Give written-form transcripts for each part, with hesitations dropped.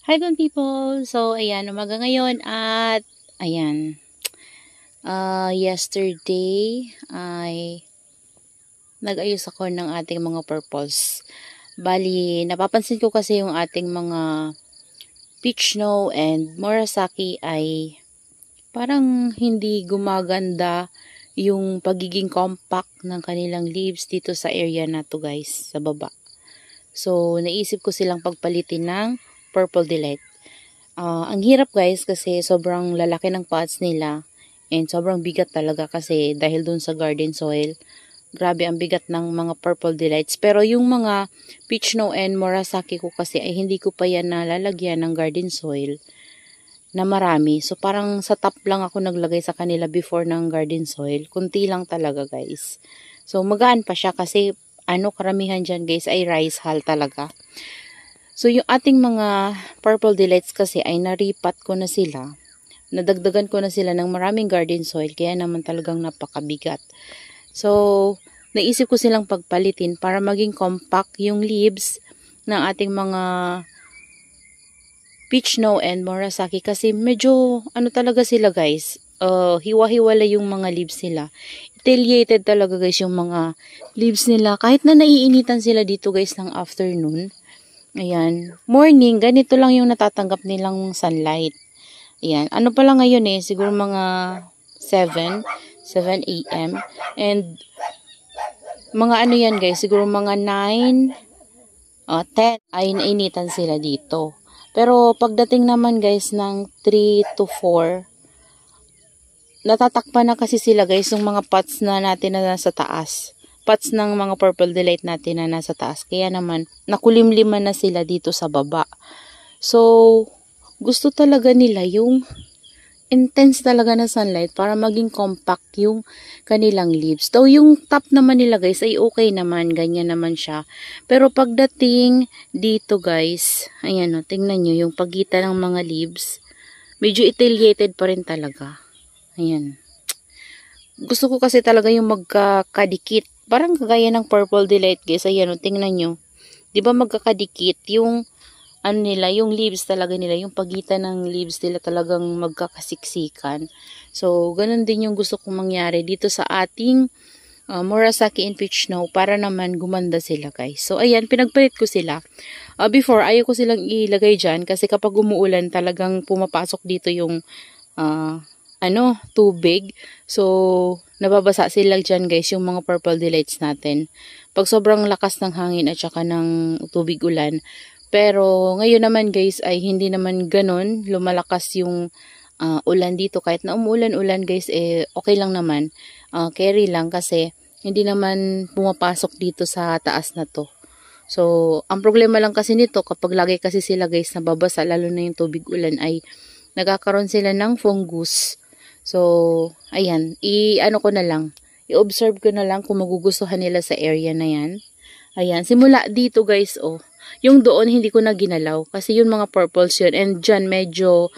Hi good people! So, ayan, umaga ngayon at, ayan, yesterday ay nag-ayos ako ng ating mga purples. Bali, napapansin ko kasi yung ating mga peach snow and Murasaki ay parang hindi gumaganda yung pagiging compact ng kanilang leaves dito sa area na to guys, sa baba. So, naisip ko silang pagpalitin ng Purple Delight. Ang hirap guys kasi sobrang lalaki ng pots nila and sobrang bigat talaga kasi dahil dun sa garden soil. Grabe ang bigat ng mga Purple Delights. Pero yung mga peach snow and Murasaki ko kasi ay hindi ko pa yan nalalagyan ng garden soil na marami. So parang sa top lang ako naglagay sa kanila before ng garden soil. Kunti lang talaga guys. So magaan pa siya kasi karamihan dyan guys ay rice hull talaga. So, yung ating mga Purple Delights kasi ay naripat ko na sila. Nadagdagan ko na sila ng maraming garden soil. Kaya naman talagang napakabigat. So, naisip ko silang pagpalitin para maging compact yung leaves ng ating mga peach snow and Murasaki. Kasi medyo, talaga sila guys. Hiwa-hiwala yung mga leaves nila. Tiliated talaga guys yung mga leaves nila. Kahit na naiinitan sila dito guys ng afternoon. Ayan. Morning, ganito lang yung natatanggap nilang sunlight. Ayan. Ano pala ngayon siguro mga 7 a.m. And, mga yan guys, siguro mga 9, 10 ay nainitan sila dito. Pero, pagdating naman guys ng 3 to 4, natatakpan na kasi sila guys, yung mga pots na natin na nasa taas. Pots ng mga Purple Delight natin na nasa taas. Kaya naman, nakulimliman na sila dito sa baba. So, gusto talaga nila yung intense talaga na sunlight para maging compact yung kanilang leaves. Though yung top naman nila guys ay okay naman. Ganyan naman siya. Pero pagdating dito guys, ayan o, tingnan nyo yung pagitan ng mga leaves. Medyo etillated pa rin talaga. Ayan. Gusto ko kasi talaga yung magkakadikit. Parang kagaya ng Purple Delight guys. Ayan o, tingnan nyo. Diba magkakadikit yung nila, yung leaves talaga nila. Yung pagitan ng leaves nila talagang magkakasiksikan. So, ganun din yung gusto kong mangyari dito sa ating Murasaki and Peach Snow para naman gumanda sila guys. So, ayan, pinagpalit ko sila. Before, ayaw ko silang ilagay dyan kasi kapag umuulan talagang pumapasok dito yung tubig. So, nababasa sila dyan guys, yung mga Purple Delights natin. Pag sobrang lakas ng hangin at saka ng tubig ulan. Pero, ngayon naman guys, ay hindi naman ganun. Lumalakas yung ulan dito. Kahit na umuulan-ulan guys, okay lang naman. Carry lang kasi hindi naman pumapasok dito sa taas na to. So, ang problema lang kasi nito, kapag lagi kasi sila guys nababasa, lalo na yung tubig ulan, ay nagkakaroon sila ng fungus. So, ayan, ko na lang, i-observe ko na lang kung magugustuhan nila sa area na yan. Ayan, simula dito guys, yung doon hindi ko na ginalaw kasi yung mga purples yun, and dyan medyo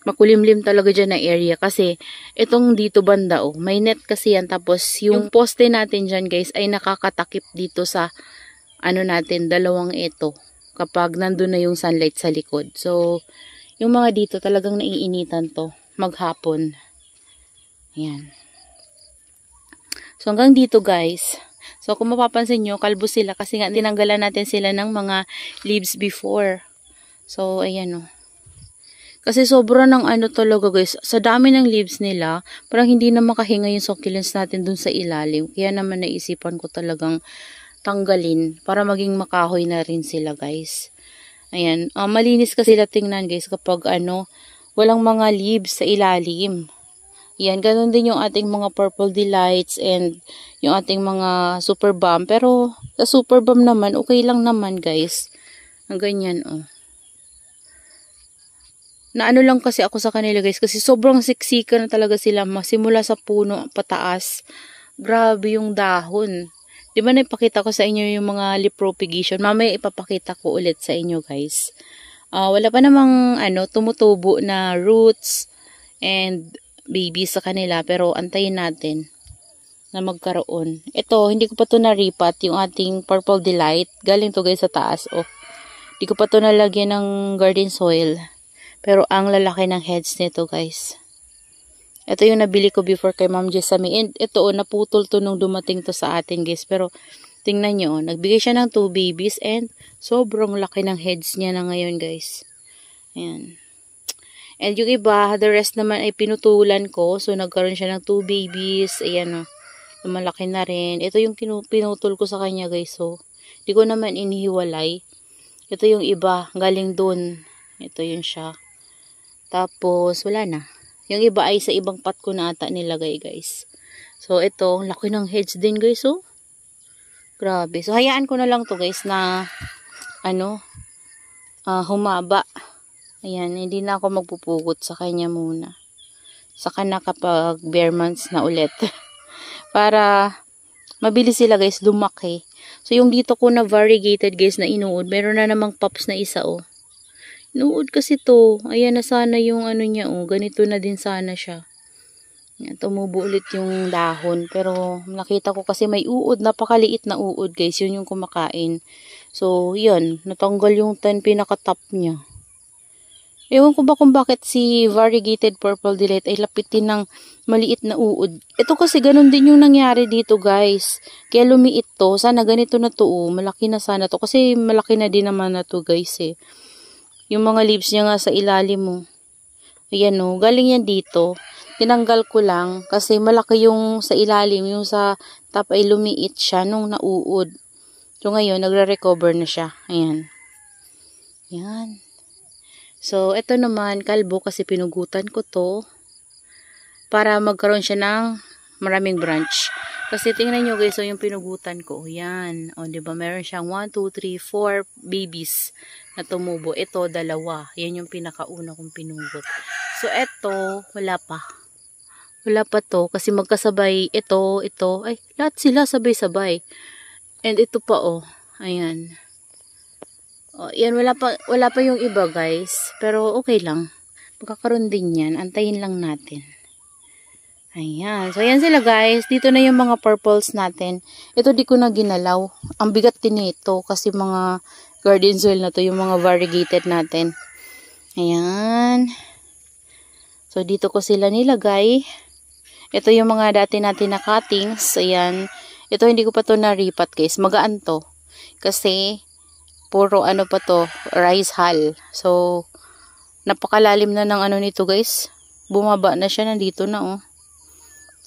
makulimlim talaga dyan na area kasi itong dito banda, may net kasi yan, tapos yung poste natin dyan guys ay nakakatakip dito sa natin, dalawang ito kapag nandun na yung sunlight sa likod. So, yung mga dito talagang naiinitan to maghapon. Ayan. So, hanggang dito guys. So, kung mapapansin nyo, kalbo sila kasi nga tinanggalan natin sila ng mga leaves before. So, ayan o. Kasi sobra ng talaga guys. Sa dami ng leaves nila, parang hindi na makahinga yung succulents natin dun sa ilalim. Kaya naman naisipan ko talagang tanggalin para maging makahoy na rin sila guys. Ayan. Malinis kasi sila tingnan guys kapag walang mga leaves sa ilalim. Yan, ganun din yung ating mga Purple Delights and yung ating mga Super Balm. Pero, sa Super Balm naman, okay lang naman guys. Ang ganyan, Naano lang kasi ako sa kanila guys, kasi sobrang siksika na talaga sila. Simula sa puno, pataas. Grabe yung dahon. Di ba naipakita ko sa inyo yung mga leaf propagation? Mamaya ipapakita ko ulit sa inyo guys. Wala pa namang tumutubo na roots and baby sa kanila, pero antayin natin na magkaroon. Ito, hindi ko pa to naripat, yung ating Purple Delight. Galing to guys sa taas, Di ko pa to nalagyan ng garden soil. Pero ang lalaki ng heads nito guys. Ito yung nabili ko before kay Ma'am Jessamy. And ito naputol to nung dumating to sa atin guys. Pero tingnan nyo, nagbigay siya ng 2 babies and sobrang laki ng heads niya na ngayon guys. Ayan. And yung iba, the rest naman ay pinutulan ko. So, nagkaroon siya ng 2 babies. Ayan o. Malaki na rin. Ito yung pinutol ko sa kanya guys. So, di ko naman inihiwalay. Ito yung iba. Galing dun. Ito yun siya. Tapos, wala na. Yung iba ay sa ibang pot ko na ata nilagay guys. So, ito. Laki ng heads din guys. So, grabe. So, hayaan ko na lang to guys na humaba. Ayan, hindi na ako magpupugot sa kanya muna. Saka na kapag bare months na ulit. Para mabilis sila guys lumaki. So yung dito ko na variegated guys na inuod, meron na namang pups na isa oh. Inuod kasi to. Ayan na sana yung niya oh. Ganito na din sana siya. Ayan, tumubo ulit yung dahon. Pero nakita ko kasi may uod. Napakaliit na uod guys. Yun yung kumakain. So yun. Natanggal yung 10 pinaka-top niya. Ewan ko ba kung bakit si variegated purple delight ay lapitin ng maliit na uod. Ito kasi ganun din yung nangyari dito guys. Kaya lumiit to. Sana ganito na to. Malaki na sana to. Kasi malaki na din naman na to guys eh. Yung mga leaves niya nga sa ilalim mo. Ayan o. Galing yan dito. Tinanggal ko lang. Kasi malaki yung sa ilalim. Yung sa top ay lumiit siya nung nauud. So ngayon nagre-recover na siya. Ayan. Ayan. So, ito naman, kalbo kasi pinugutan ko to para magkaroon siya ng maraming branch. Kasi tingnan nyo guys, so yung pinugutan ko, yan. O, diba, meron siyang 1, 2, 3, 4 babies na tumubo. Ito, 2. Yan yung pinakauna kong pinugot. So, ito, wala pa. Wala pa to kasi magkasabay ito. Ay, lahat sila sabay-sabay. And ito pa, oh. Ayan. Oh, yan, wala pa yung iba guys. Pero okay lang. Magkakaroon din yan. Antayin lang natin. Ayan. So, ayan sila guys. Dito na yung mga purples natin. Ito di ko na ginalaw. Ang bigat din ito. Kasi mga garden soil na to. Yung mga variegated natin. Ayan. So, dito ko sila nilagay. Ito yung mga dati natin na cuttings. Ayan. Ito hindi ko pa to na-ripat guys. Magaan to. Kasi puro pa to, rice hull. So, napakalalim na ng nito guys. Bumaba na siya, nandito na oh.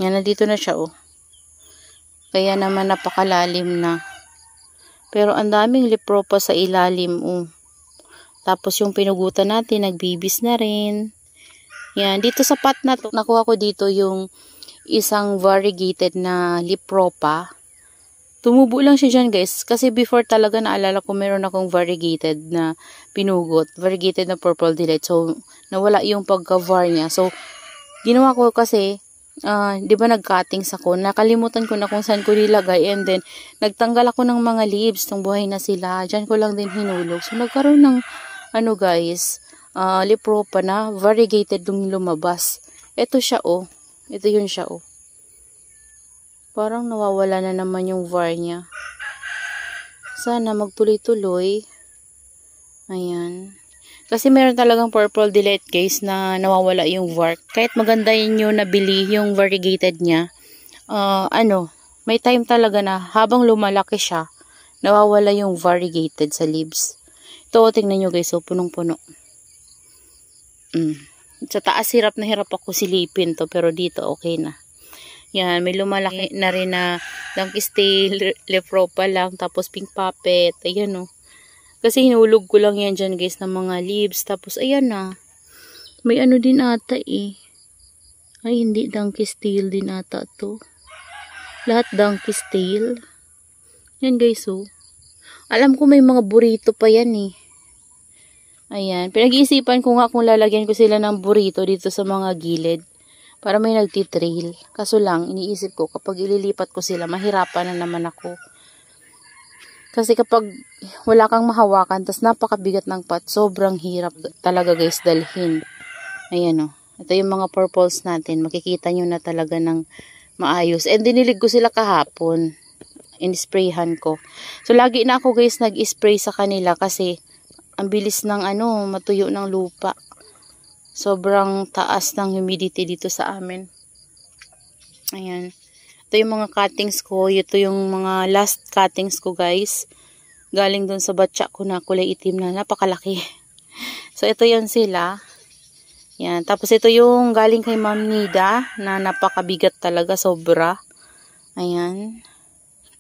Yan, nandito na siya oh. Kaya naman napakalalim na. Pero ang daming lipropa sa ilalim oh. Tapos yung pinugutan natin, nagbibis na rin. Yan, dito sa pot na to, nakuha ko dito yung isang variegated na lipropa. Tumubo lang siya dyan guys. Kasi before talaga naalala ko meron akong variegated na pinugot. Variegated na purple delight. So, nawala yung pagka-var niya. So, ginawa ko kasi, di ba nag-cuttings ako. Nakalimutan ko na kung saan ko nilagay. And then, nagtanggal ako ng mga leaves. Nung buhay na sila. Dyan ko lang din hinulog. So, nagkaroon ng, guys, lipropa na variegated yung lumabas. Ito siya oh. Ito yun siya oh. Parang nawawala na naman yung var niya. Sana magtuloy-tuloy. Ayan. Kasi meron talagang purple delight guys na nawawala yung var. Kahit maganda yun yung nabili yung variegated niya. May time talaga na habang lumalaki siya, nawawala yung variegated sa leaves. Ito, tingnan nyo guys. So, punong-puno. Sa taas hirap na hirap ako silipin to. Pero dito okay na. Yan, may lumalaki na rin na donkey tail, lipropa lang, tapos pink puppet, ayan o. Kasi hinulog ko lang yan dyan guys ng mga leaves, tapos ayan na. May din ata eh. Ay, hindi, donkey tail din ata to. Lahat donkey tail. Yan guys oh. Alam ko may mga burrito pa yan eh. Ayan, pinag-iisipan ko nga kung lalagyan ko sila ng burrito dito sa mga gilid. Para may nagtitrail. Kaso lang, iniisip ko, kapag ililipat ko sila, mahirapan na naman ako. Kasi kapag wala kang mahawakan, tas napakabigat ng pot, sobrang hirap talaga guys dalhin. Ayan o. Ito yung mga purples natin. Makikita nyo na talaga ng maayos. And dinilig ko sila kahapon. In-sprayhan ko. So, lagi na ako guys nag-spray sa kanila kasi ang bilis ng matuyo ng lupa. Sobrang taas ng humidity dito sa amin. Ayan. Ito yung mga cuttings ko. Ito yung mga last cuttings ko, guys. Galing dun sa batya ko na kulay itim na napakalaki. So, ito yan sila. Yan. Tapos, ito yung galing kay Ma'am Nida na napakabigat talaga. Sobra. Ayan.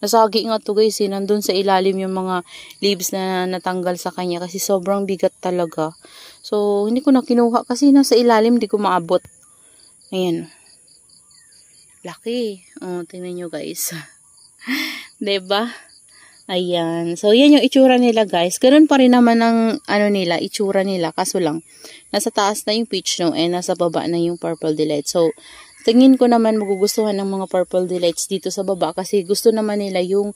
Nasagi nga to guys. Nandun sa ilalim yung mga leaves na natanggal sa kanya kasi sobrang bigat talaga. So, hindi ko na kinuha kasi nasa ilalim hindi ko maabot. Ayan. Laki. Oh, tingnan nyo guys. Diba? Ayan. So, yan yung itsura nila guys. Ganun pa rin naman ang itsura nila. Kaso lang, nasa taas na yung peach no, and nasa baba na yung purple delight. So, tingin ko naman magugustuhan ng mga purple delights dito sa baba. Kasi gusto naman nila yung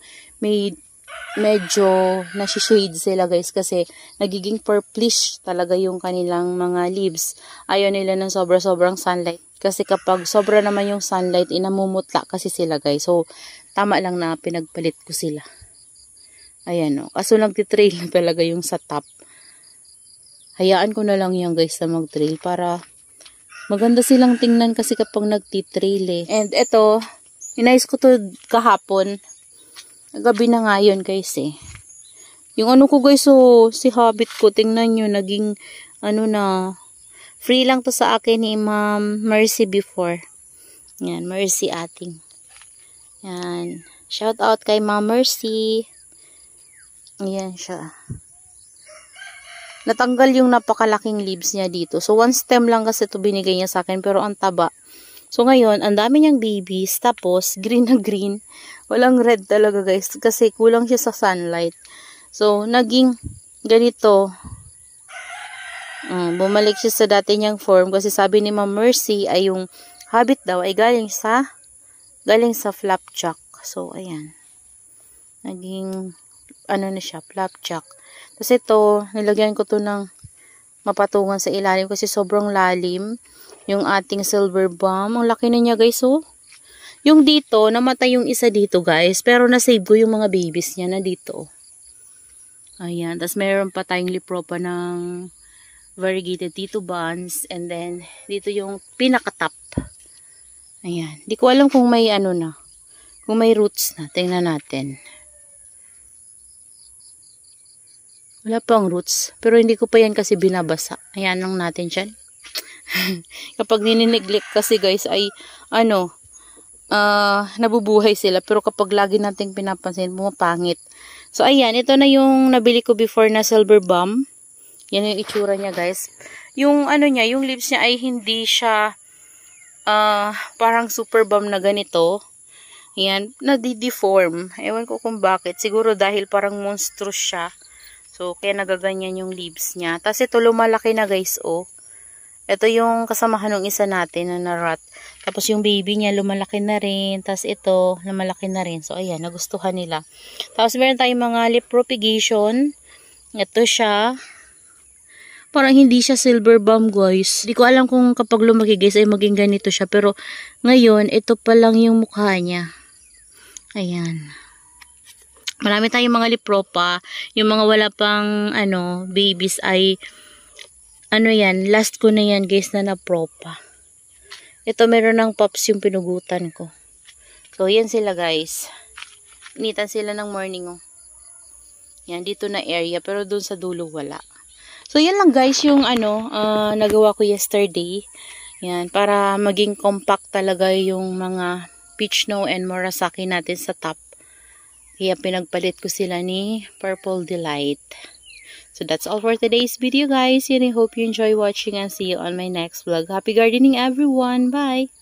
medyo nasi-shade sila guys. Kasi nagiging purplish talaga yung kanilang mga leaves. Ayaw nila ng sobra-sobrang sunlight. Kasi kapag sobra naman yung sunlight, inamumutla kasi sila guys. So, tama lang na pinagpalit ko sila. Ayan o. Kaso nagtitrail na talaga yung sa top. Hayaan ko na lang yan guys na mag-trail para maganda silang tingnan kasi kapag nagtitrail eh. And eto, inayos ko to kahapon. Gabi na nga yun guys eh. Yung ko guys, so si habit ko, tingnan nyo, naging free lang to sa akin ni Ma'am Mercy before. Yan, Mercy ating. Yan. Shout out kay Ma'am Mercy. Ayan siya. Natanggal yung napakalaking leaves niya dito. So, one stem lang kasi ito binigay niya sa akin. Pero ang taba. So, ngayon, ang dami niyang babies. Tapos, green na green. Walang red talaga guys. Kasi kulang siya sa sunlight. So, naging ganito. Bumalik siya sa dati niyang form. Kasi sabi ni Ma'am Mercy ay yung habit daw ay galing sa flapjack. So, ayan. Naging na siya, flapjack. Tapos ito, nilagyan ko to ng mapatungan sa ilalim kasi sobrang lalim. Yung ating silver balm. Ang laki na niya guys, oh. Yung dito, namatay yung isa dito guys. Pero nasave ko yung mga babies niya na dito. Ayan. Tapos meron pa tayong lipropa ng variegated Tito Buns. And then, dito yung pinaka-top. Ayan. Di ko alam kung may kung may roots na. Tingnan natin. Wala pang roots. Pero hindi ko pa yan kasi binabasa. Ayan lang natin siya. Kapag ninineglect kasi guys ay nabubuhay sila. Pero kapag lagi nating pinapansin, pumapangit. So ayan, ito na yung nabili ko before na silver balm. Yan yung itsura niya guys. Yung niya, yung leaves niya ay hindi siya parang super balm na ganito. Ayan, nadi-deform. Ewan ko kung bakit. Siguro dahil parang monstrous siya. So, kaya nagaganyan yung leaves niya. Tapos ito, lumalaki na guys, oh. Ito yung kasamahan ng isa natin na narat. Tapos yung baby niya, lumalaki na rin. Tapos ito, lumalaki na rin. So, ayan, nagustuhan nila. Tapos meron tayong mga lip propagation. Ito siya. Parang hindi siya silver balm, guys. Hindi ko alam kung kapag lumaki, guys, ay maging ganito siya. Pero, ngayon, ito pa lang yung mukha niya. Ayan. Marami tayong mga lipropa. Yung mga wala pang babies ay yan, last ko na yan guys na napropa. Ito meron ng pops yung pinugutan ko. So yan sila guys. Initan sila ng morning oh. Yan dito na area pero dun sa dulo wala. So yan lang guys yung nagawa ko yesterday. Yan para maging compact talaga yung mga peach snow and Murasaki natin sa top. Kaya pinagpalit ko sila ni Purple Delight. So that's all for today's video guys. And I hope you enjoy watching and see you on my next vlog. Happy gardening everyone. Bye!